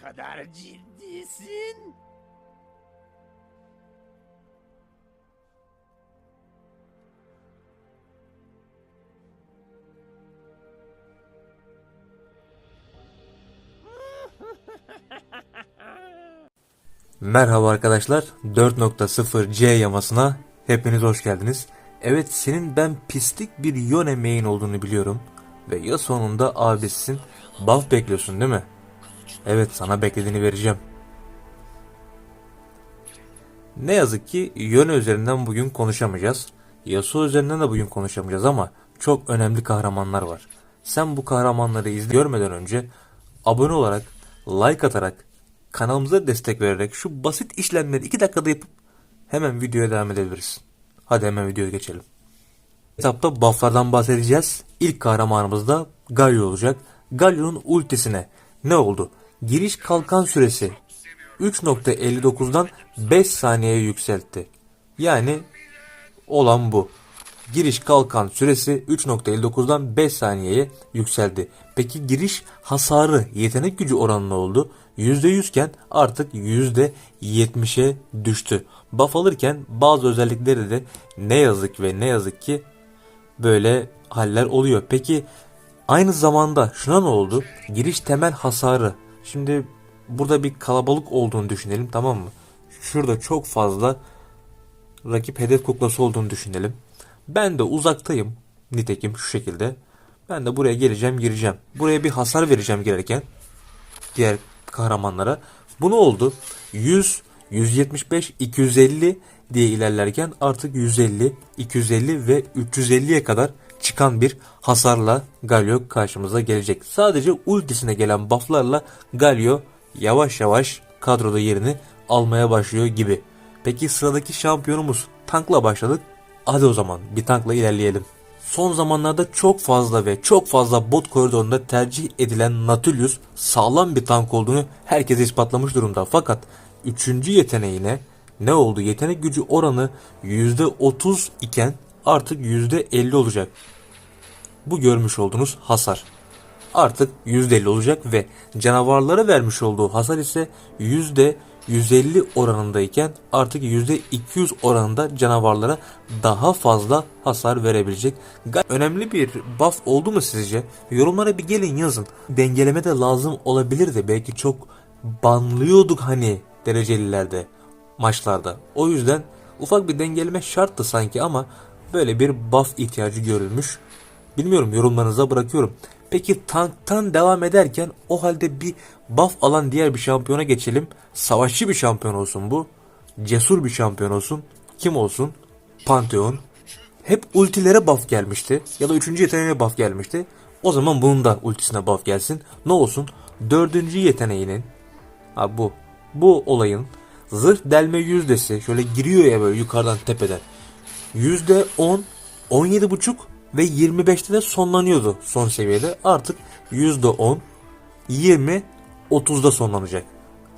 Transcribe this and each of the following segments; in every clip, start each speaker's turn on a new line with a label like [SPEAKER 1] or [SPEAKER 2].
[SPEAKER 1] kadar ciddisin?
[SPEAKER 2] Merhaba arkadaşlar, 4.0C yamasına hepiniz hoş geldiniz. Evet, senin ben pislik bir Yone main olduğunu biliyorum. Ve ya sonunda abisisin, buff bekliyorsun değil mi? Evet, sana beklediğini vereceğim. Ne yazık ki Yone üzerinden bugün konuşamayacağız. Yasuo üzerinden de bugün konuşamayacağız ama çok önemli kahramanlar var. Sen bu kahramanları görmeden önce abone olarak, like atarak, kanalımıza destek vererek şu basit işlemleri 2 dakikada yapıp hemen videoya devam edebiliriz. Hadi hemen videoya geçelim. Etapta bufflardan bahsedeceğiz. İlk kahramanımız da Galio olacak. Galio'nun ultisine ne oldu? Giriş kalkan süresi 3.59'dan 5 saniyeye yükseltti. Yani olan bu. Giriş kalkan süresi 3.59'dan 5 saniyeye yükseldi. Peki giriş hasarı yetenek gücü oranı ne oldu? %100 iken artık %70'e düştü. Buff alırken bazı özellikleri de ne yazık ki böyle haller oluyor. Peki aynı zamanda şuna ne oldu? Giriş temel hasarı. Şimdi burada bir kalabalık olduğunu düşünelim, tamam mı? Şurada çok fazla rakip hedef kuklası olduğunu düşünelim. Ben de uzaktayım. Nitekim şu şekilde. Ben de buraya gireceğim. Buraya bir hasar vereceğim girerken diğer kahramanlara. Bu ne oldu? 100, 175, 250 diye ilerlerken artık 150, 250 ve 350'ye kadar çıkan bir hasarla Galio karşımıza gelecek. Sadece ultisine gelen bufflarla Galio yavaş yavaş kadroda yerini almaya başlıyor gibi. Peki sıradaki şampiyonumuz tankla başladık. Hadi o zaman bir tankla ilerleyelim. Son zamanlarda çok fazla bot koridorunda tercih edilen Nautilus sağlam bir tank olduğunu herkese ispatlamış durumda. Fakat 3. yeteneğine ne oldu? Yetenek gücü oranı %30 iken artık %50 olacak. Bu görmüş olduğunuz hasar artık %50 olacak ve canavarlara vermiş olduğu hasar ise %150 oranındayken artık %200 oranında canavarlara daha fazla hasar verebilecek. Önemli bir buff oldu mu sizce? Yorumlara bir gelin yazın. Dengeleme de lazım olabilirdi. Belki çok banlıyorduk hani derecelilerde, maçlarda. O yüzden ufak bir dengeleme şarttı sanki ama böyle bir buff ihtiyacı görülmüş. Bilmiyorum, yorumlarınıza bırakıyorum. Peki tanktan devam ederken o halde bir buff alan diğer bir şampiyona geçelim. Savaşçı bir şampiyon olsun bu. Cesur bir şampiyon olsun. Kim olsun? Pantheon. Hep ultilere buff gelmişti. Ya da 3. yeteneğine buff gelmişti. O zaman bunun da ultisine buff gelsin. Ne olsun? 4. yeteneğinin bu olayın zırh delme yüzdesi şöyle giriyor ya böyle yukarıdan tepeden. %10, 17,5 ve 25'te de sonlanıyordu son seviyede. Artık %10, 20, 30'da sonlanacak.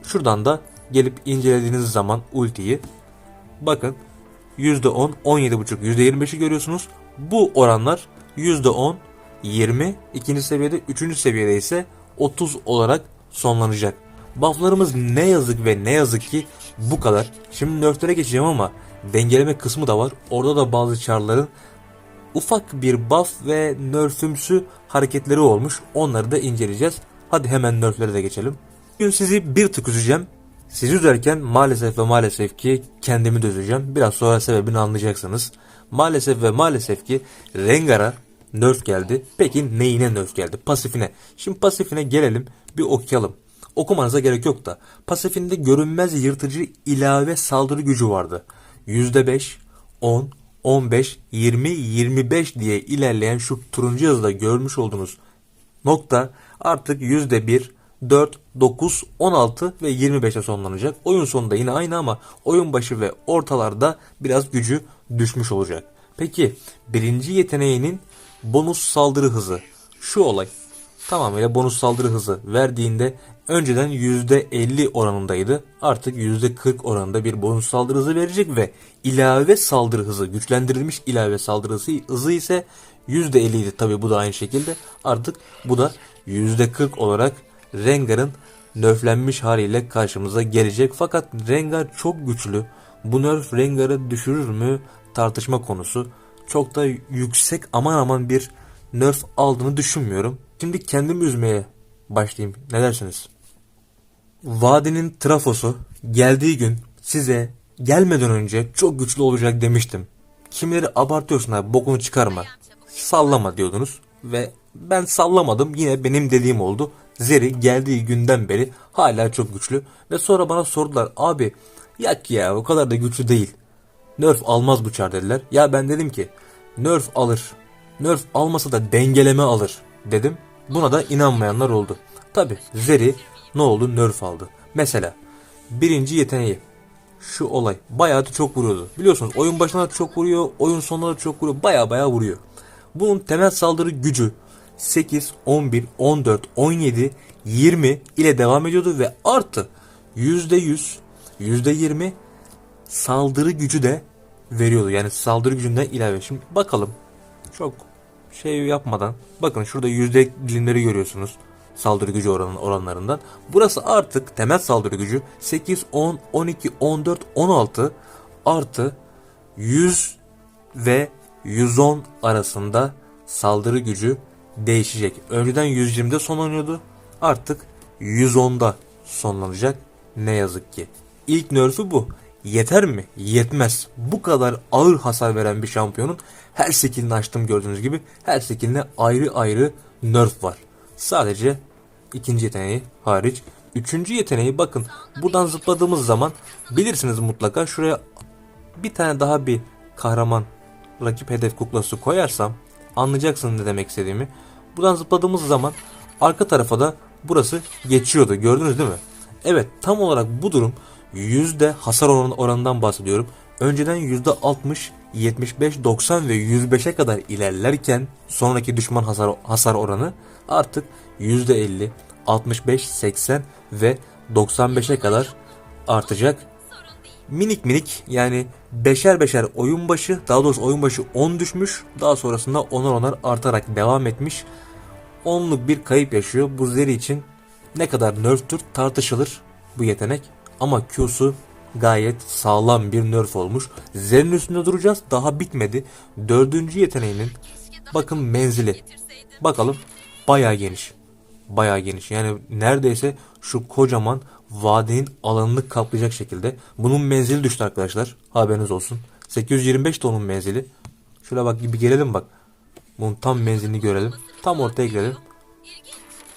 [SPEAKER 2] Şuradan da gelip incelediğiniz zaman ultiyi bakın %10, 17,5, %25'i görüyorsunuz. Bu oranlar %10, 20, ikinci seviyede, üçüncü seviyede ise 30 olarak sonlanacak. Bufflarımız ne yazık ki bu kadar. Şimdi nerflere geçeceğim ama dengeleme kısmı da var. Orada da bazı çarların ufak bir buff ve nerfümsü hareketleri olmuş. Onları da inceleyeceğiz. Hadi hemen nerflere de geçelim. Bugün sizi bir tık üzeceğim. Sizi üzerken maalesef ki kendimi de üzeceğim. Biraz sonra sebebini anlayacaksınız. Maalesef ki Rengar'a nerf geldi. Peki neyine nerf geldi? Pasifine. Şimdi pasifine gelelim, bir okuyalım. Okumanıza gerek yok da. Pasifinde görünmez yırtıcı ilave saldırı gücü vardı. %5, 10, 15, 20, 25 diye ilerleyen şu turuncu yazıda görmüş olduğunuz nokta artık %1, 4, 9, 16 ve 25'e sonlanacak. Oyun sonunda yine aynı ama oyun başı ve ortalarda biraz gücü düşmüş olacak. Peki birinci yeteneğinin bonus saldırı hızı. Şu olay tamamıyla bonus saldırı hızı verdiğinde önceden %50 oranındaydı. Artık %40 oranında bir bonus saldırı hızı verecek ve ilave saldırı hızı, güçlendirilmiş ilave saldırı hızı ise %50 idi. Tabi bu da aynı şekilde. Artık bu da %40 olarak Rengar'ın nerflenmiş haliyle karşımıza gelecek. Fakat Rengar çok güçlü. Bu nerf Rengar'ı düşürür mü tartışma konusu. Çok da yüksek aman aman bir nerf aldığını düşünmüyorum. Şimdi kendimi üzmeye başlayayım. Ne dersiniz? Vadinin trafosu geldiği gün size gelmeden önce çok güçlü olacak demiştim. Kimileri abartıyorsun abi, bokunu çıkarma, sallama diyordunuz ve ben sallamadım, yine benim dediğim oldu. Zeri geldiği günden beri hala çok güçlü ve sonra bana sordular, abi yak ya, o kadar da güçlü değil. Nerf almaz bu çar dediler. Ya ben dedim ki nerf alır. Nerf almasa da dengeleme alır dedim. Buna da inanmayanlar oldu. Tabi Zeri ne oldu, nerf aldı. Mesela birinci yeteneği, şu olay bayağı da çok vuruyordu. Biliyorsunuz oyun başına da çok vuruyor, oyun sonuna da çok vuruyor, bayağı vuruyor. Bunun temel saldırı gücü 8, 11, 14, 17, 20 ile devam ediyordu ve artı %100, %20 saldırı gücü de veriyordu. Yani saldırı gücünden ilave. Şimdi bakalım, çok şey yapmadan bakın, şurada yüzde dilimleri görüyorsunuz saldırı gücü oranlarından. Burası artık temel saldırı gücü 8, 10, 12, 14, 16 artı 100 ve 110 arasında saldırı gücü değişecek. Önceden 120'de sonlanıyordu. Artık 110'da sonlanacak. Ne yazık ki. İlk nerf'ü bu. Yeter mi? Yetmez. Bu kadar ağır hasar veren bir şampiyonun her skillini açtım gördüğünüz gibi. Her skilline ayrı ayrı nerf var. Sadece ikinci yeteneği hariç. Üçüncü yeteneği bakın. Buradan zıpladığımız zaman bilirsiniz mutlaka. Şuraya bir tane daha bir kahraman rakip hedef kuklası koyarsam anlayacaksınız ne demek istediğimi. Buradan zıpladığımız zaman arka tarafa da burası geçiyordu. Gördünüz değil mi? Evet, tam olarak bu durum yüzde hasar oranından bahsediyorum. Önceden %60, 75, 90 ve 105'e kadar ilerlerken sonraki düşman hasar oranı artık %50, 65, 80 ve 95'e kadar artacak. Minik yani beşer beşer oyun başı, daha doğrusu oyun başı 10 düşmüş, daha sonrasında onar artarak devam etmiş. 10'luk bir kayıp yaşıyor. Bu Zeri için ne kadar nerftür tartışılır bu yetenek. Ama Q'su gayet sağlam bir nerf olmuş. Zeri'nin üstünde duracağız. Daha bitmedi. Dördüncü yeteneğinin bakın menzili. Bakalım, bayağı geniş. Bayağı geniş. Yani neredeyse şu kocaman vadinin alanını kaplayacak şekilde. Bunun menzili düştü arkadaşlar. Haberiniz olsun. 825 de onun menzili. Şuraya bak, bir gelelim bak. Bunun tam menzilini görelim. Tam ortaya girelim.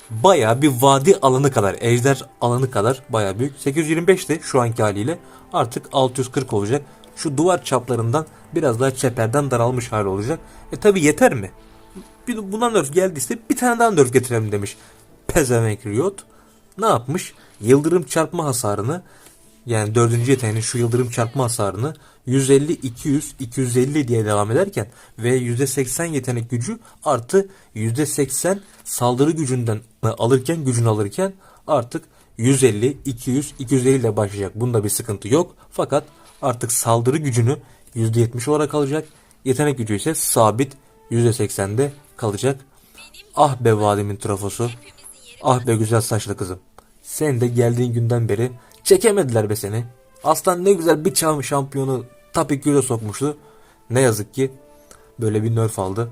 [SPEAKER 2] Bayağı bir vadi alanı kadar, ejder alanı kadar bayağı büyük. 825 de şu anki haliyle artık 640 olacak. Şu duvar çaplarından biraz daha çeperden daralmış hali olacak. Tabi yeter mi? Bundan nerf geldiyse bir tane daha nerf getirelim demiş pezevenk Riot. Ne yapmış? Yıldırım çarpma hasarını, yani dördüncü yeteneğinin şu yıldırım çarpma hasarını 150, 200, 250 diye devam ederken ve %80 yetenek gücü artı %80 saldırı gücünden gücünü alırken artık 150, 200, 250 ile başlayacak. Bunda bir sıkıntı yok. Fakat artık saldırı gücünü %70 olarak alacak. Yetenek gücü ise sabit %80'de kalacak. Ah be vadimin trafosu. Ah be güzel saçlı kızım. Sen de geldiğin günden beri çekemediler be seni. Aslan ne güzel bir şampiyonu top 2'ye sokmuştu. Ne yazık ki böyle bir nerf aldı.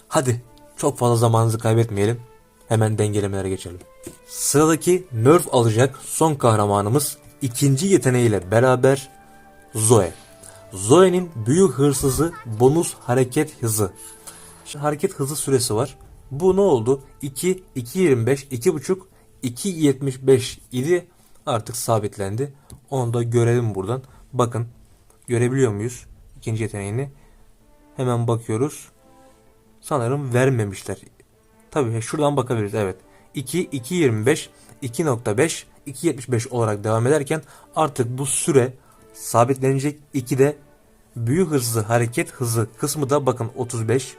[SPEAKER 2] Hadi çok fazla zamanınızı kaybetmeyelim. Hemen dengelemelere geçelim. Sıradaki nerf alacak son kahramanımız ikinci yeteneğiyle beraber Zoe. Zoe'nin büyü hırsızı bonus hareket hızı. Hareket hızı süresi var. Bu ne oldu? 2, 2.25, 2.5, 2.75 idi. Artık sabitlendi. Onu da görelim buradan. Bakın, görebiliyor muyuz ikinci yeteneğini? Hemen bakıyoruz. Sanırım vermemişler. Tabii şuradan bakabiliriz. Evet. 2, 2.25, 2.5, 2.75 olarak devam ederken artık bu süre sabitlenecek. 2'de büyü hızı, hareket hızı kısmı da bakın 35,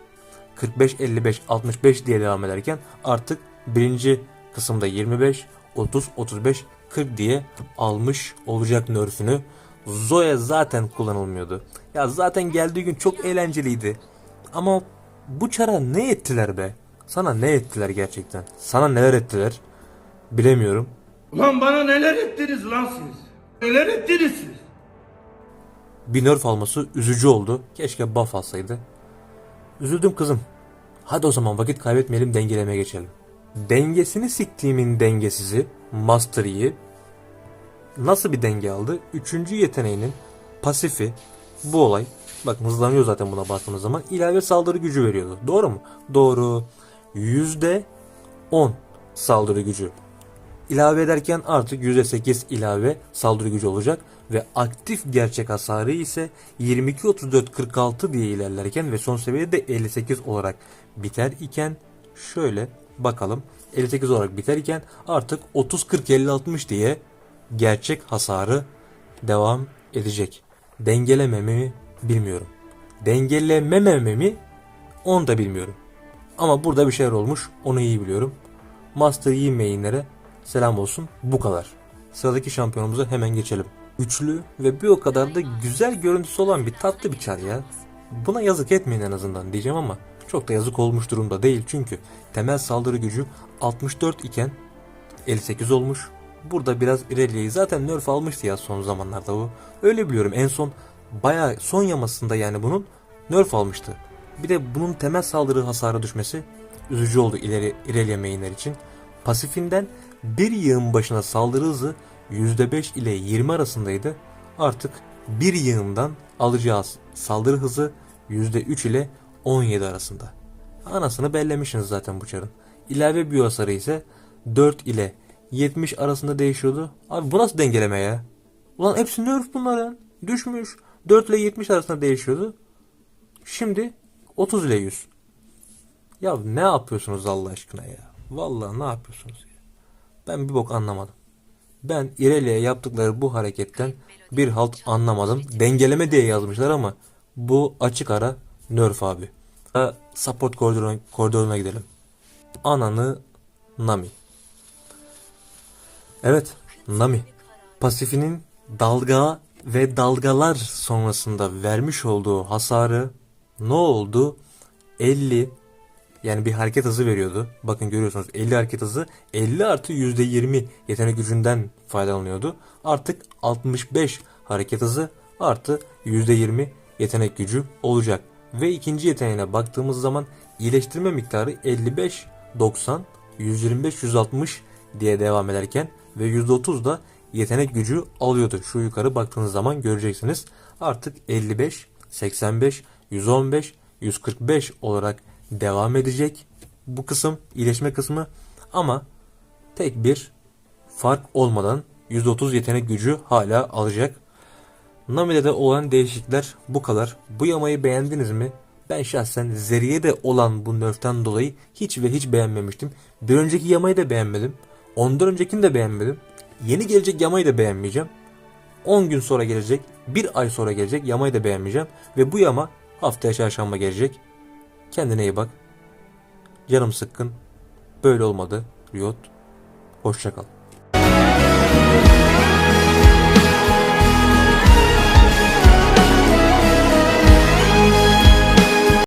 [SPEAKER 2] 45, 55, 65 diye devam ederken artık birinci kısımda 25, 30, 35, 40 diye almış olacak nerfünü. Zoe zaten kullanılmıyordu. Ya zaten geldiği gün çok eğlenceliydi. Ama bu çara ne ettiler be? Sana ne ettiler gerçekten? Sana neler ettiler? Bilemiyorum.
[SPEAKER 1] Ulan bana neler ettiniz lan siz? Neler ettiniz siz?
[SPEAKER 2] Bir nerf alması üzücü oldu. Keşke buff alsaydı. Üzüldüm kızım. Hadi o zaman vakit kaybetmeyelim, dengelemeye geçelim. Dengesini siktiğimin dengesizi Master Yi nasıl bir denge aldı? Üçüncü yeteneğinin pasifi bu olay. Bakın hızlanıyor zaten buna bastığımız zaman. İlave saldırı gücü veriyordu. Doğru mu? Doğru. %10 saldırı gücü. İlave ederken artık %8 ilave saldırı gücü olacak. Ve aktif gerçek hasarı ise 22, 34, 46 diye ilerlerken ve son seviyede de 58 olarak biter iken şöyle bakalım. 58 olarak biter iken artık 30, 40, 50, 60 diye gerçek hasarı devam edecek. Dengelememi bilmiyorum. Dengelemememi onu da bilmiyorum. Ama burada bir şeyler olmuş, onu iyi biliyorum. Master Yi mainlere selam olsun, bu kadar. Sıradaki şampiyonumuza hemen geçelim. Üçlü ve bir o kadar da güzel görüntüsü olan bir tatlı bir çar ya. Buna yazık etmeyin en azından diyeceğim ama çok da yazık olmuş durumda değil, çünkü temel saldırı gücü 64 iken 58 olmuş. Burada biraz Irelia'yı zaten nerf almıştı ya son zamanlarda bu. Öyle biliyorum, en son bayağı son yamasında yani bunun nerf almıştı. Bir de bunun temel saldırı hasarı düşmesi üzücü oldu Irelia mainler için. Pasifinden bir yığın başına saldırı hızı %5 ile 20 arasındaydı. Artık bir yığından alacağı saldırı hızı %3 ile 17 arasında. Anasını bellemişsiniz zaten bu çarın. İlave büyü hasarı ise 4 ile 70 arasında değişiyordu. Abi bu nasıl dengeleme ya? Ulan hepsi nerf bunların. Düşmüş. 4 ile 70 arasında değişiyordu. Şimdi 30 ile 100. Ya ne yapıyorsunuz Allah aşkına ya? Vallahi ne yapıyorsunuz ya? Ben bir bok anlamadım. Ben İrelia'ya yaptıkları bu hareketten bir halt anlamadım. Dengeleme diye yazmışlar ama bu açık ara nerf abi. Support koridoruna gidelim. Ananı Nami. Evet, Nami. Pasifinin dalga ve dalgalar sonrasında vermiş olduğu hasarı ne oldu? 50, yani bir hareket hızı veriyordu. Bakın görüyorsunuz 50 hareket hızı, 50 artı %20 yetenek gücünden faydalanıyordu. Artık 65 hareket hızı artı %20 yetenek gücü olacak. Ve ikinci yeteneğine baktığımız zaman iyileştirme miktarı 55, 90, 125, 160 diye devam ederken ve %30 da yetenek gücü alıyordu. Şu yukarı baktığınız zaman göreceksiniz. Artık 55, 85, 115, 145 olarak devam edecek bu kısım, iyileşme kısmı, ama tek bir fark olmadan %30 yetenek gücü hala alacak. Nami'de de olan değişiklikler bu kadar. Bu yamayı beğendiniz mi? Ben şahsen Zeri'ye olan bu nerften dolayı hiç ve hiç beğenmemiştim. Bir önceki yamayı da beğenmedim. Ondan öncekini de beğenmedim. Yeni gelecek yamayı da beğenmeyeceğim. 10 gün sonra gelecek, bir ay sonra gelecek yamayı da beğenmeyeceğim. Ve bu yama haftaya çarşamba gelecek. Kendine iyi bak. Canım sıkkın. Böyle olmadı. Riot. Hoşça kal.